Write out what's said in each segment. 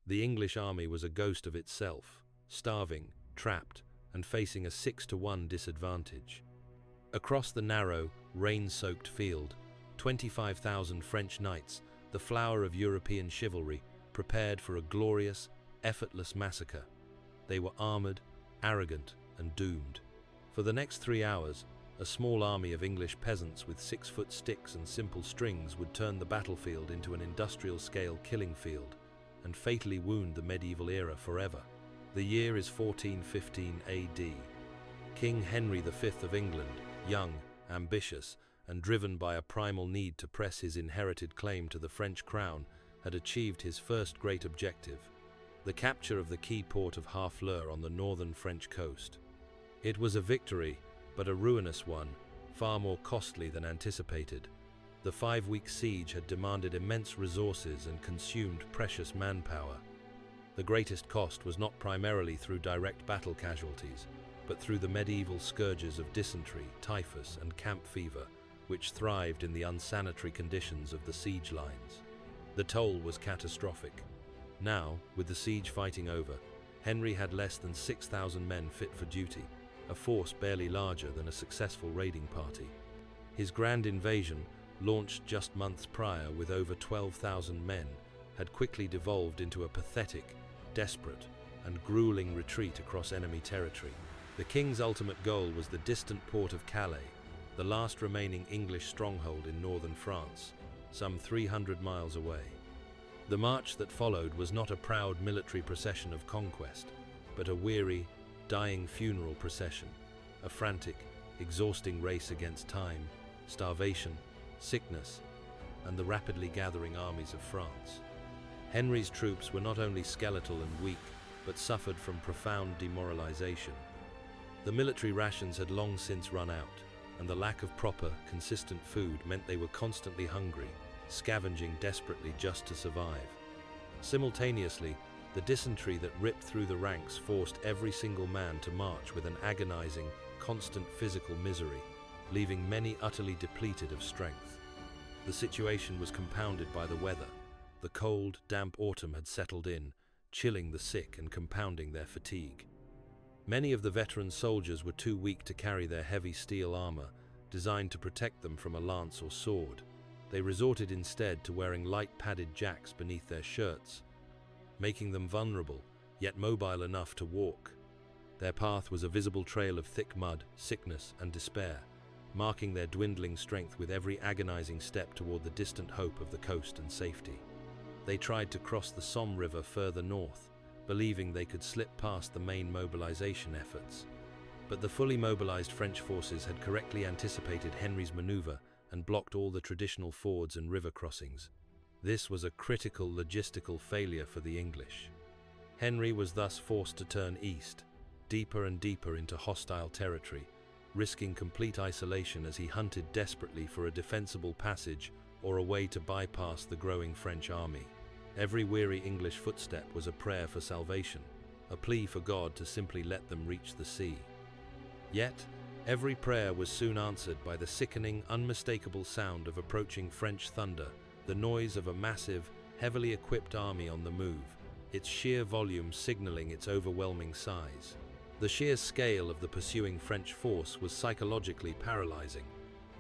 The English army was a ghost of itself, starving, trapped, and facing a 6-to-1 disadvantage. Across the narrow, rain-soaked field, 25,000 French knights, the flower of European chivalry, prepared for a glorious, effortless massacre. They were armored, arrogant, and doomed. For the next 3 hours, a small army of English peasants with 6-foot sticks and simple strings would turn the battlefield into an industrial-scale killing field and fatally wound the medieval era forever. The year is 1415 AD. King Henry V of England, young, ambitious, and driven by a primal need to press his inherited claim to the French crown, had achieved his first great objective, the capture of the key port of Harfleur on the northern French coast. It was a victory, but a ruinous one, far more costly than anticipated. The 5-week siege had demanded immense resources and consumed precious manpower. The greatest cost was not primarily through direct battle casualties, but through the medieval scourges of dysentery, typhus, and camp fever, which thrived in the unsanitary conditions of the siege lines. The toll was catastrophic. Now, with the siege fighting over, Henry had less than 6,000 men fit for duty, a force barely larger than a successful raiding party. His grand invasion, launched just months prior with over 12,000 men, had quickly devolved into a pathetic, desperate, and grueling retreat across enemy territory. The king's ultimate goal was the distant port of Calais, the last remaining English stronghold in northern France, some 300 miles away. The march that followed was not a proud military procession of conquest, but a weary, dying funeral procession, a frantic, exhausting race against time, starvation, sickness, and the rapidly gathering armies of France. Henry's troops were not only skeletal and weak, but suffered from profound demoralization. The military rations had long since run out, and the lack of proper, consistent food meant they were constantly hungry, scavenging desperately just to survive. Simultaneously, the dysentery that ripped through the ranks forced every single man to march with an agonizing, constant physical misery, leaving many utterly depleted of strength. The situation was compounded by the weather. The cold, damp autumn had settled in, chilling the sick and compounding their fatigue. Many of the veteran soldiers were too weak to carry their heavy steel armor, designed to protect them from a lance or sword. They resorted instead to wearing light padded jacks beneath their shirts, making them vulnerable, yet mobile enough to walk. Their path was a visible trail of thick mud, sickness, and despair, marking their dwindling strength with every agonizing step toward the distant hope of the coast and safety. They tried to cross the Somme River further north, believing they could slip past the main mobilization efforts. But the fully mobilized French forces had correctly anticipated Henry's maneuver and blocked all the traditional fords and river crossings. This was a critical logistical failure for the English. Henry was thus forced to turn east, deeper and deeper into hostile territory, risking complete isolation as he hunted desperately for a defensible passage or a way to bypass the growing French army. Every weary English footstep was a prayer for salvation, a plea for God to simply let them reach the sea. Yet, every prayer was soon answered by the sickening, unmistakable sound of approaching French thunder, the noise of a massive, heavily equipped army on the move, its sheer volume signaling its overwhelming size. The sheer scale of the pursuing French force was psychologically paralyzing.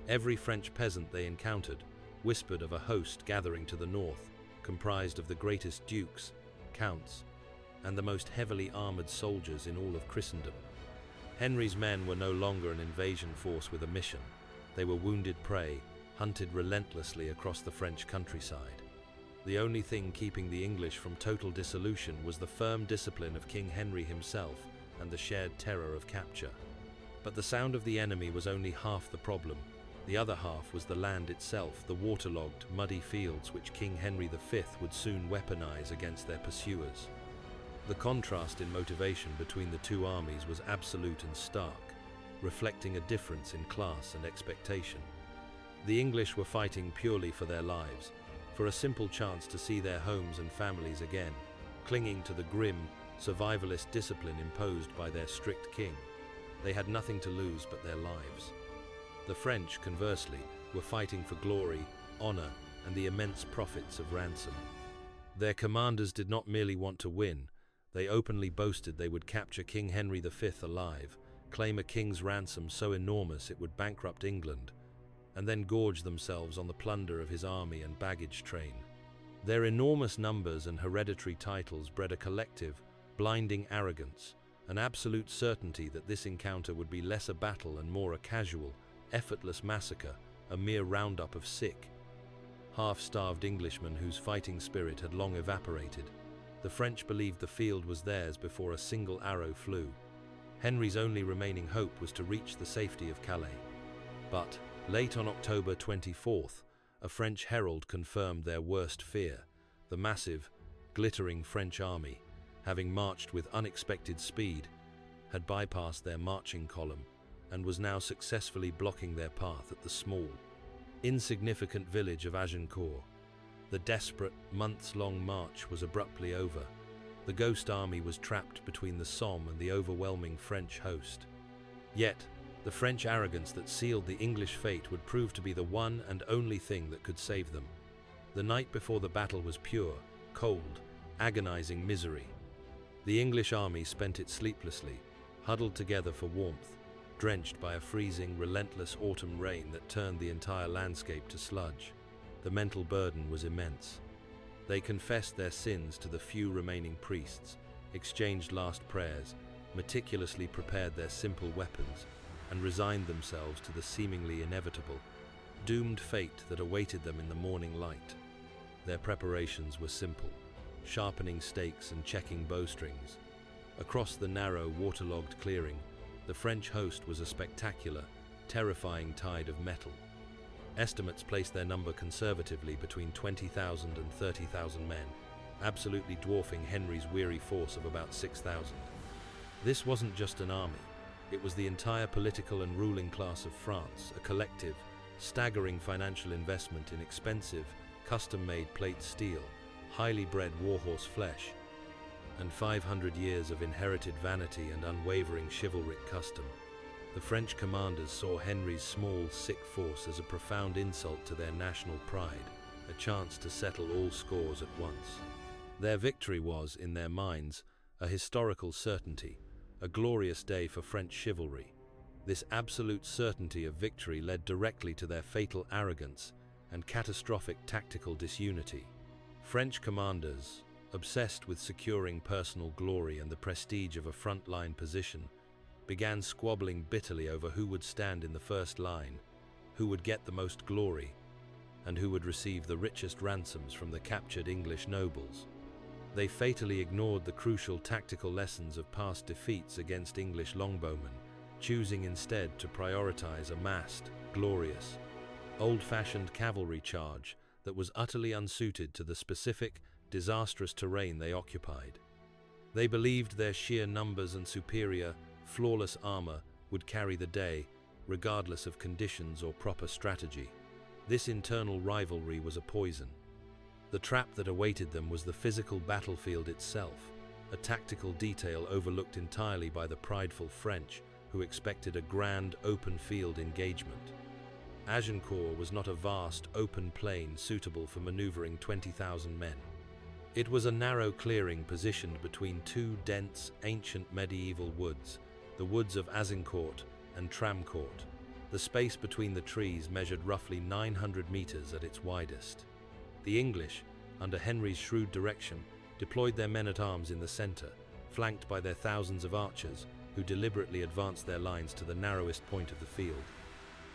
Every French peasant they encountered whispered of a host gathering to the north, comprised of the greatest dukes, counts, and the most heavily armored soldiers in all of Christendom. Henry's men were no longer an invasion force with a mission. They were wounded prey, hunted relentlessly across the French countryside. The only thing keeping the English from total dissolution was the firm discipline of King Henry himself and the shared terror of capture. But the sound of the enemy was only half the problem. The other half was the land itself, the waterlogged, muddy fields which King Henry V would soon weaponize against their pursuers. The contrast in motivation between the two armies was absolute and stark, reflecting a difference in class and expectation. The English were fighting purely for their lives, for a simple chance to see their homes and families again, clinging to the grim, survivalist discipline imposed by their strict king. They had nothing to lose but their lives. The French, conversely, were fighting for glory, honor, and the immense profits of ransom. Their commanders did not merely want to win, they openly boasted they would capture King Henry V alive, claim a king's ransom so enormous it would bankrupt England, and then gorge themselves on the plunder of his army and baggage train. Their enormous numbers and hereditary titles bred a collective, blinding arrogance, an absolute certainty that this encounter would be less a battle and more a casual, effortless massacre, a mere roundup of sick, half-starved Englishmen whose fighting spirit had long evaporated. The French believed the field was theirs before a single arrow flew. Henry's only remaining hope was to reach the safety of Calais. But, late on October 24th, a French herald confirmed their worst fear. The massive, glittering French army, having marched with unexpected speed, had bypassed their marching column and was now successfully blocking their path at the small, insignificant village of Agincourt. The desperate, months-long march was abruptly over. The ghost army was trapped between the Somme and the overwhelming French host. Yet, the French arrogance that sealed the English fate would prove to be the one and only thing that could save them. The night before the battle was pure, cold, agonizing misery. The English army spent it sleeplessly, huddled together for warmth, drenched by a freezing, relentless autumn rain that turned the entire landscape to sludge. The mental burden was immense. They confessed their sins to the few remaining priests, exchanged last prayers, meticulously prepared their simple weapons, and resigned themselves to the seemingly inevitable, doomed fate that awaited them in the morning light. Their preparations were simple, sharpening stakes and checking bowstrings. Across the narrow, waterlogged clearing, the French host was a spectacular, terrifying tide of metal. Estimates placed their number conservatively between 20,000 and 30,000 men, absolutely dwarfing Henry's weary force of about 6,000. This wasn't just an army, it was the entire political and ruling class of France, a collective, staggering financial investment in expensive, custom-made plate steel, highly bred warhorse flesh, and 500 years of inherited vanity and unwavering chivalric custom. The French commanders saw Henry's small, sick force as a profound insult to their national pride, a chance to settle all scores at once. Their victory was, in their minds, a historical certainty, a glorious day for French chivalry. This absolute certainty of victory led directly to their fatal arrogance and catastrophic tactical disunity. French commanders, obsessed with securing personal glory and the prestige of a front-line position, began squabbling bitterly over who would stand in the first line, who would get the most glory, and who would receive the richest ransoms from the captured English nobles. They fatally ignored the crucial tactical lessons of past defeats against English longbowmen, choosing instead to prioritize a massed, glorious, old-fashioned cavalry charge that was utterly unsuited to the specific, disastrous terrain they occupied. They believed their sheer numbers and superior, flawless armor would carry the day, regardless of conditions or proper strategy. This internal rivalry was a poison. The trap that awaited them was the physical battlefield itself, a tactical detail overlooked entirely by the prideful French, who expected a grand, open-field engagement. Agincourt was not a vast, open plain suitable for maneuvering 20,000 men. It was a narrow clearing positioned between two dense, ancient medieval woods, the woods of Azincourt and Tramcourt. The space between the trees measured roughly 900 meters at its widest. The English, under Henry's shrewd direction, deployed their men-at-arms in the center, flanked by their thousands of archers, who deliberately advanced their lines to the narrowest point of the field.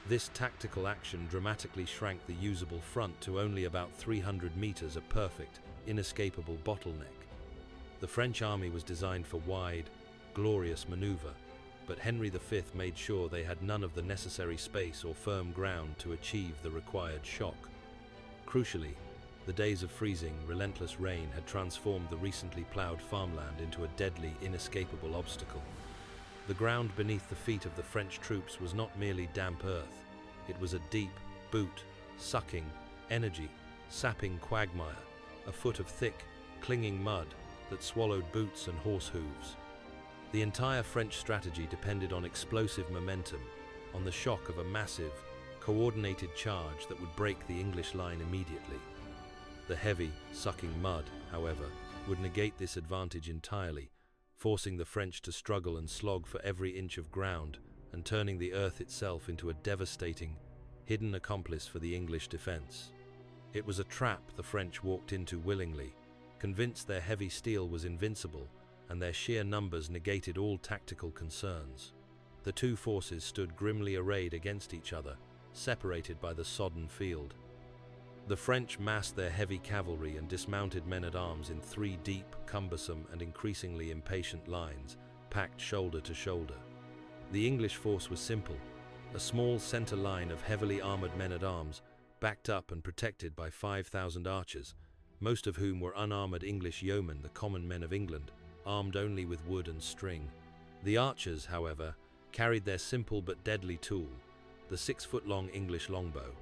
This tactical action dramatically shrank the usable front to only about 300 meters, a perfect, inescapable bottleneck. The French army was designed for wide, glorious maneuver, but Henry V made sure they had none of the necessary space or firm ground to achieve the required shock. Crucially, the days of freezing, relentless rain had transformed the recently plowed farmland into a deadly, inescapable obstacle. The ground beneath the feet of the French troops was not merely damp earth, it was a deep, boot-sucking, energy-sapping quagmire, a foot of thick, clinging mud that swallowed boots and horse hooves. The entire French strategy depended on explosive momentum, on the shock of a massive, coordinated charge that would break the English line immediately. The heavy, sucking mud, however, would negate this advantage entirely, forcing the French to struggle and slog for every inch of ground and turning the earth itself into a devastating, hidden accomplice for the English defense. It was a trap the French walked into willingly, convinced their heavy steel was invincible and their sheer numbers negated all tactical concerns. The two forces stood grimly arrayed against each other, separated by the sodden field. The French massed their heavy cavalry and dismounted men-at-arms in 3 deep, cumbersome and increasingly impatient lines, packed shoulder to shoulder. The English force was simple, a small center line of heavily armored men-at-arms, backed up and protected by 5,000 archers, most of whom were unarmored English yeomen, the common men of England, armed only with wood and string. The archers, however, carried their simple but deadly tool, the 6-foot-long English longbow.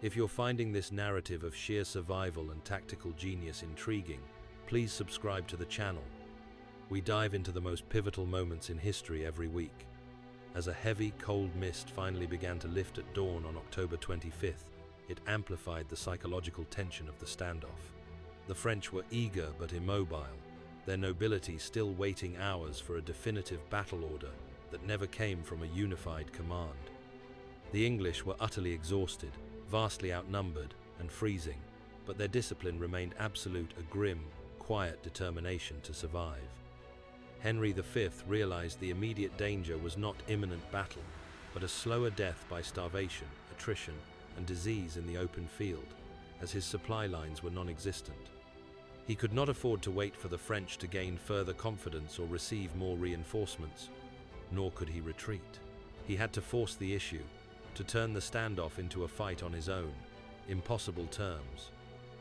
If you're finding this narrative of sheer survival and tactical genius intriguing, please subscribe to the channel. We dive into the most pivotal moments in history every week. As a heavy, cold mist finally began to lift at dawn on October 25th, it amplified the psychological tension of the standoff. The French were eager but immobile, their nobility still waiting hours for a definitive battle order that never came from a unified command. The English were utterly exhausted, vastly outnumbered and freezing, but their discipline remained absolute, a grim, quiet determination to survive. Henry V realized the immediate danger was not imminent battle, but a slower death by starvation, attrition, and disease in the open field, as his supply lines were non-existent. He could not afford to wait for the French to gain further confidence or receive more reinforcements, nor could he retreat. He had to force the issue, to turn the standoff into a fight on his own, impossible terms.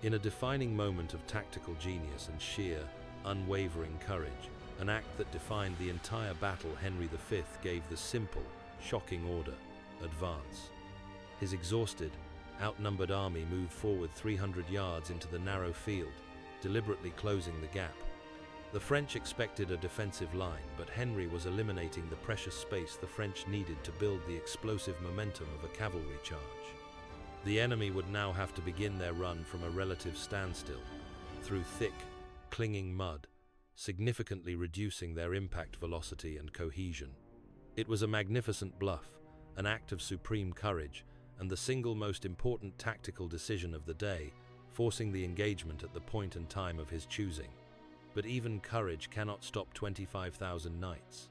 In a defining moment of tactical genius and sheer, unwavering courage, an act that defined the entire battle, Henry V gave the simple, shocking order: advance. His exhausted, outnumbered army moved forward 300 yards into the narrow field, deliberately closing the gap. The French expected a defensive line, but Henry was eliminating the precious space the French needed to build the explosive momentum of a cavalry charge. The enemy would now have to begin their run from a relative standstill, through thick, clinging mud, significantly reducing their impact velocity and cohesion. It was a magnificent bluff, an act of supreme courage, and the single most important tactical decision of the day, forcing the engagement at the point and time of his choosing. But even courage cannot stop 25,000 knights.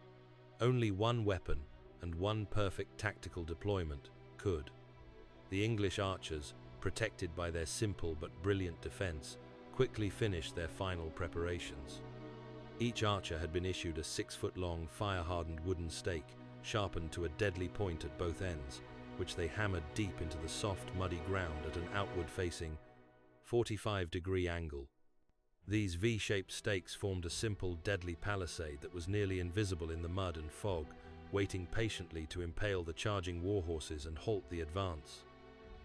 Only one weapon and one perfect tactical deployment could. The English archers, protected by their simple but brilliant defense, quickly finished their final preparations. Each archer had been issued a 6-foot-long, fire-hardened wooden stake, sharpened to a deadly point at both ends, which they hammered deep into the soft, muddy ground at an outward-facing, 45-degree angle. These V-shaped stakes formed a simple, deadly palisade that was nearly invisible in the mud and fog, waiting patiently to impale the charging war horses and halt the advance.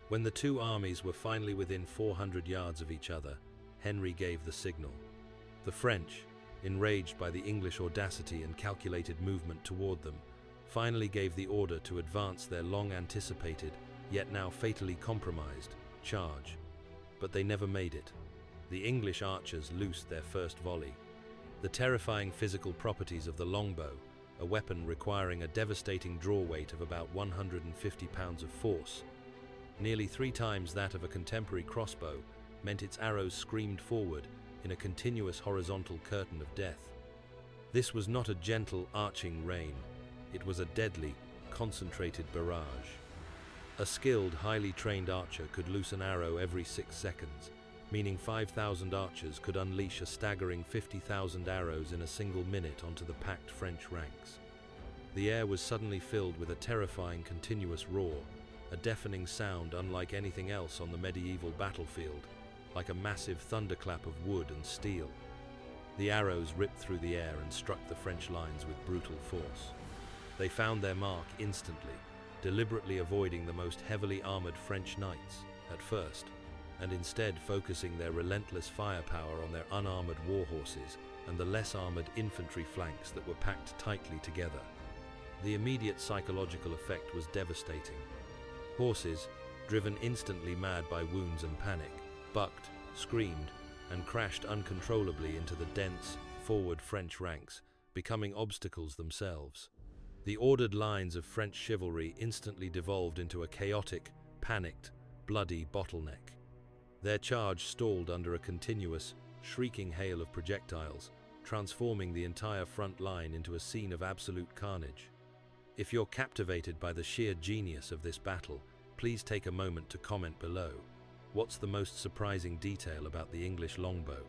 When the two armies were finally within 400 yards of each other, Henry gave the signal. The French, enraged by the English audacity and calculated movement toward them, finally gave the order to advance their long-anticipated, yet now fatally compromised, charge. But they never made it. The English archers loosed their first volley. The terrifying physical properties of the longbow, a weapon requiring a devastating draw weight of about 150 pounds of force, nearly 3 times that of a contemporary crossbow, meant its arrows screamed forward in a continuous horizontal curtain of death. This was not a gentle, arching rain. It was a deadly, concentrated barrage. A skilled, highly trained archer could loose an arrow every 6 seconds, meaning 5,000 archers could unleash a staggering 50,000 arrows in a single minute onto the packed French ranks. The air was suddenly filled with a terrifying continuous roar, a deafening sound unlike anything else on the medieval battlefield, like a massive thunderclap of wood and steel. The arrows ripped through the air and struck the French lines with brutal force. They found their mark instantly, deliberately avoiding the most heavily armored French knights at first, and instead focusing their relentless firepower on their unarmored war horses and the less armored infantry flanks that were packed tightly together. The immediate psychological effect was devastating. Horses, driven instantly mad by wounds and panic, bucked, screamed, and crashed uncontrollably into the dense, forward French ranks, becoming obstacles themselves. The ordered lines of French chivalry instantly devolved into a chaotic, panicked, bloody bottleneck. Their charge stalled under a continuous, shrieking hail of projectiles, transforming the entire front line into a scene of absolute carnage. If you're captivated by the sheer genius of this battle, please take a moment to comment below. What's the most surprising detail about the English longbow?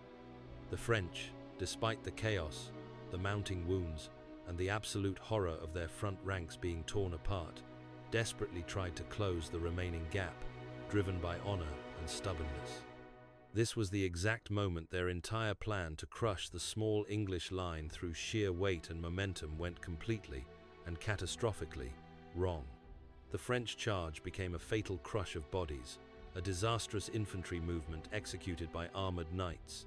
The French, despite the chaos, the mounting wounds, and the absolute horror of their front ranks being torn apart, desperately tried to close the remaining gap, driven by honor and stubbornness. This was the exact moment their entire plan to crush the small English line through sheer weight and momentum went completely and catastrophically wrong. The French charge became a fatal crush of bodies, a disastrous infantry movement executed by armored knights.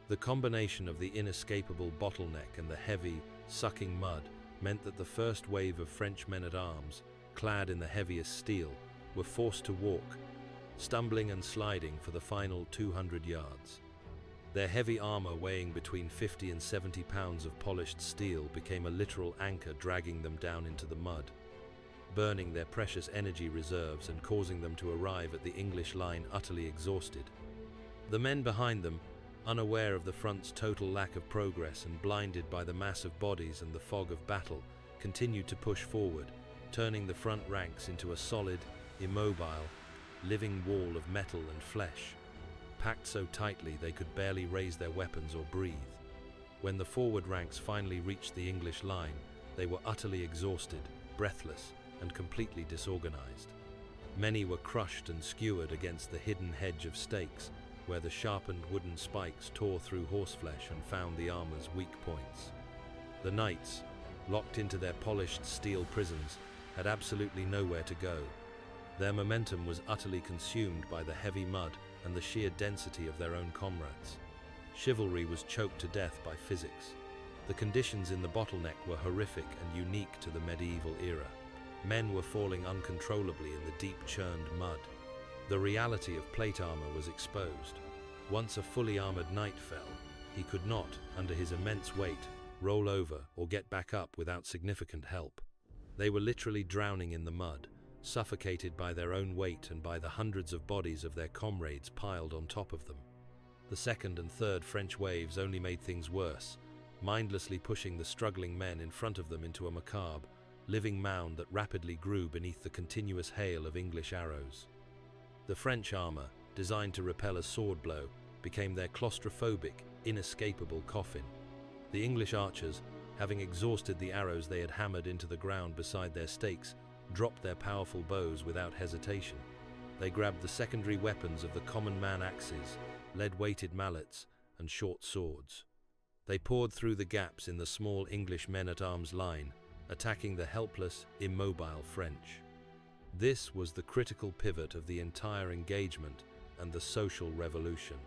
The combination of the inescapable bottleneck and the heavy, sucking mud meant that the first wave of French men-at-arms, clad in the heaviest steel, were forced to walk, stumbling and sliding for the final 200 yards. Their heavy armor, weighing between 50 and 70 pounds of polished steel, became a literal anchor, dragging them down into the mud, burning their precious energy reserves and causing them to arrive at the English line utterly exhausted. The men behind them, unaware of the front's total lack of progress and blinded by the mass of bodies and the fog of battle, continued to push forward, turning the front ranks into a solid, immobile, living wall of metal and flesh, packed so tightly they could barely raise their weapons or breathe. When the forward ranks finally reached the English line, they were utterly exhausted, breathless, and completely disorganized. Many were crushed and skewered against the hidden hedge of stakes, where the sharpened wooden spikes tore through horseflesh and found the armor's weak points. The knights, locked into their polished steel prisons, had absolutely nowhere to go. Their momentum was utterly consumed by the heavy mud and the sheer density of their own comrades. Chivalry was choked to death by physics. The conditions in the bottleneck were horrific and unique to the medieval era. Men were falling uncontrollably in the deep churned mud. The reality of plate armor was exposed. Once a fully armored knight fell, he could not, under his immense weight, roll over or get back up without significant help. They were literally drowning in the mud, suffocated by their own weight and by the hundreds of bodies of their comrades piled on top of them. The second and third French waves only made things worse, mindlessly pushing the struggling men in front of them into a macabre, living mound that rapidly grew beneath the continuous hail of English arrows. The French armor, designed to repel a sword blow, became their claustrophobic, inescapable coffin. The English archers, having exhausted the arrows they had hammered into the ground beside their stakes, dropped their powerful bows without hesitation. They grabbed the secondary weapons of the common man: axes, lead-weighted mallets, and short swords. They poured through the gaps in the small English men-at-arms line, attacking the helpless, immobile French. This was the critical pivot of the entire engagement and the social revolution.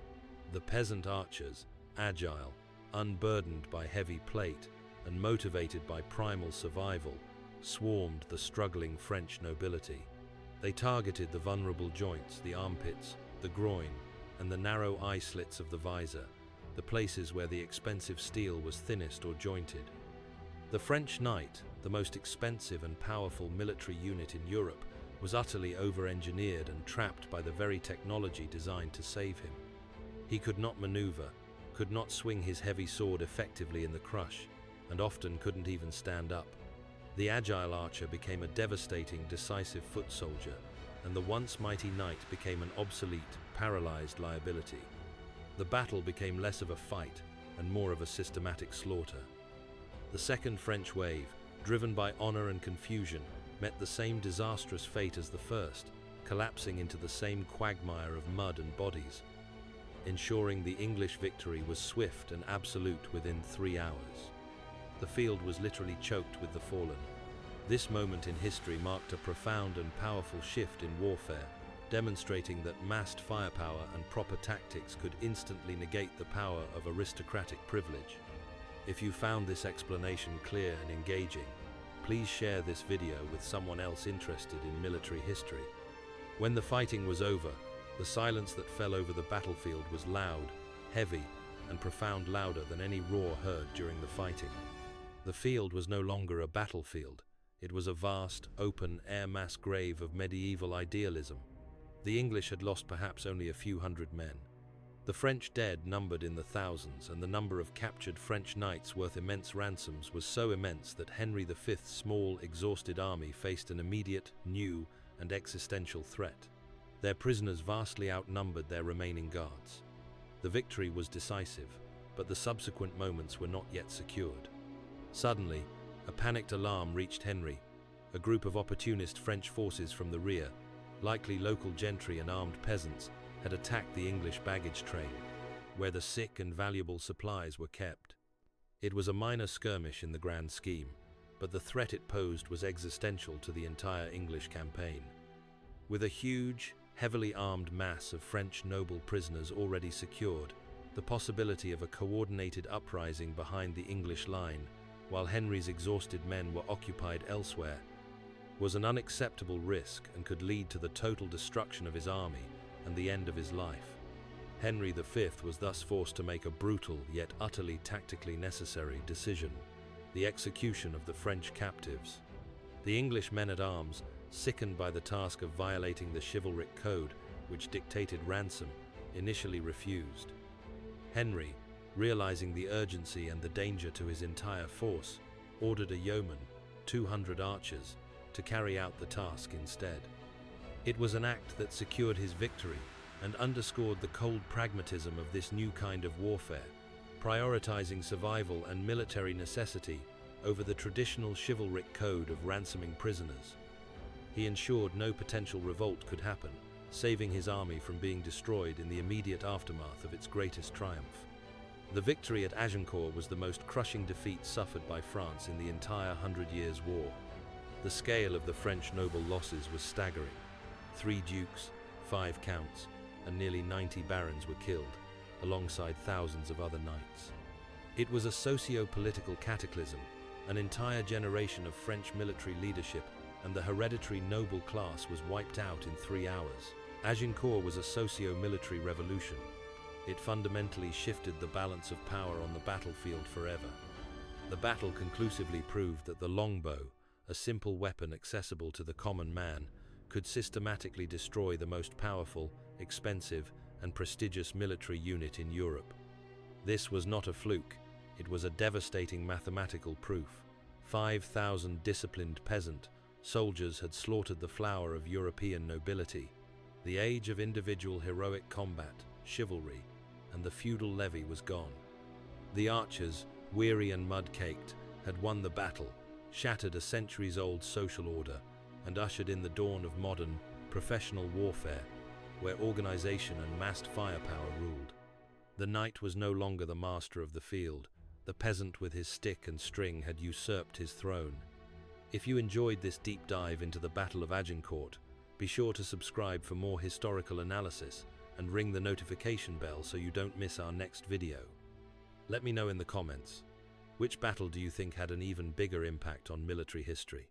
The peasant archers, agile, unburdened by heavy plate, and motivated by primal survival, swarmed the struggling French nobility. They targeted the vulnerable joints, the armpits, the groin, and the narrow eye slits of the visor, the places where the expensive steel was thinnest or jointed. The French knight, the most expensive and powerful military unit in Europe, was utterly over-engineered and trapped by the very technology designed to save him. He could not maneuver, could not swing his heavy sword effectively in the crush, and often couldn't even stand up. The agile archer became a devastating, decisive foot soldier, and the once mighty knight became an obsolete, paralyzed liability. The battle became less of a fight and more of a systematic slaughter. The second French wave, driven by honor and confusion, met the same disastrous fate as the first, collapsing into the same quagmire of mud and bodies. Ensuring the English victory was swift and absolute within 3 hours. The field was literally choked with the fallen. This moment in history marked a profound and powerful shift in warfare, demonstrating that massed firepower and proper tactics could instantly negate the power of aristocratic privilege. If you found this explanation clear and engaging, please share this video with someone else interested in military history. When the fighting was over, The silence that fell over the battlefield was loud, heavy, and profound, louder than any roar heard during the fighting. The field was no longer a battlefield. It was a vast, open, air mass grave of medieval idealism. The English had lost perhaps only a few hundred men. The French dead numbered in the thousands, and the number of captured French knights worth immense ransoms was so immense that Henry V's small, exhausted army faced an immediate, new, and existential threat. Their prisoners vastly outnumbered their remaining guards. The victory was decisive, but the subsequent moments were not yet secured. Suddenly, a panicked alarm reached Henry. A group of opportunist French forces from the rear, likely local gentry and armed peasants, had attacked the English baggage train, where the sick and valuable supplies were kept. It was a minor skirmish in the grand scheme, but the threat it posed was existential to the entire English campaign. With a huge, heavily armed mass of French noble prisoners already secured, the possibility of a coordinated uprising behind the English line, while Henry's exhausted men were occupied elsewhere, was an unacceptable risk and could lead to the total destruction of his army and the end of his life. Henry V was thus forced to make a brutal yet utterly tactically necessary decision: the execution of the French captives. The English men-at-arms, sickened by the task of violating the chivalric code which dictated ransom, initially refused. Henry, realizing the urgency and the danger to his entire force, ordered a yeoman, 200 archers, to carry out the task instead. It was an act that secured his victory and underscored the cold pragmatism of this new kind of warfare, prioritizing survival and military necessity over the traditional chivalric code of ransoming prisoners. He ensured no potential revolt could happen, saving his army from being destroyed in the immediate aftermath of its greatest triumph. The victory at Agincourt was the most crushing defeat suffered by France in the entire 100 Years' War. The scale of the French noble losses was staggering. 3 dukes, 5 counts, and nearly 90 barons were killed, alongside thousands of other knights. It was a socio-political cataclysm. An entire generation of French military leadership and the hereditary noble class was wiped out in 3 hours. Agincourt was a socio-military revolution. It fundamentally shifted the balance of power on the battlefield forever. The battle conclusively proved that the longbow, a simple weapon accessible to the common man, could systematically destroy the most powerful, expensive, and prestigious military unit in Europe. This was not a fluke. It was a devastating mathematical proof. 5,000 disciplined peasant soldiers had slaughtered the flower of European nobility. The age of individual heroic combat, chivalry, and the feudal levy was gone. The archers, weary and mud-caked, had won the battle, shattered a centuries-old social order, and ushered in the dawn of modern, professional warfare, where organization and massed firepower ruled. The knight was no longer the master of the field. The peasant with his stick and string had usurped his throne. If you enjoyed this deep dive into the Battle of Agincourt, be sure to subscribe for more historical analysis and ring the notification bell so you don't miss our next video. Let me know in the comments, which battle do you think had an even bigger impact on military history?